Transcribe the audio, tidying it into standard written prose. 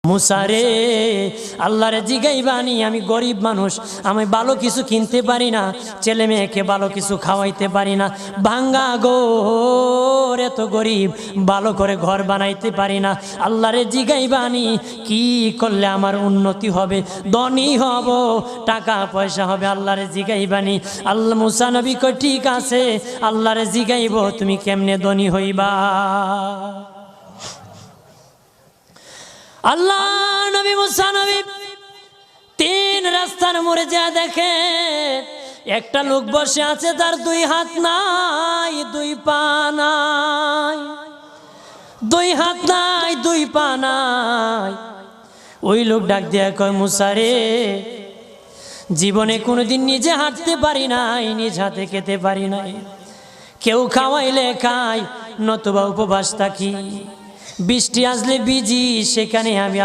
মুসারে আল্লাহরে জিগাইবানি, আমি গরিব মানুষ, আমি ভালো কিছু কিনতে পারি না, ছেলে মেয়েকে ভালো কিছু খাওয়াইতে পারি না, ভাঙ্গা ঘর, এত গরিব, ভালো করে ঘর বানাইতে পারি না। আল্লাহরে জিগাইবানি কি করলে আমার উন্নতি হবে, ধনী হব, টাকা পয়সা হবে। আল্লাহরে জিগাইবানি। আল্লাহ মুসা নবী কই ঠিক আছে, আল্লাহরে জিগাইব তুমি কেমনে ধনী হইবা। আল্লাহ নবী মুসা নবী তিন রাস্তার মোড়ে যা দেখে একটা লোক বসে আছে, তার দুই হাত নাই, দুই পা নাই, দুই হাত নাই, দুই পা নাই। ওই লোক ডাক দিয়া কয়, মুসা রে, জীবনে কোনোদিন নিজে হাঁটতে পারি নাই, নিজ হাতে খেতে পারি নাই, কেউ খাওয়াইলে খাই, নতুবা উপবাস থাকি, বৃষ্টি আসলে ভিজি, সেখানে আমি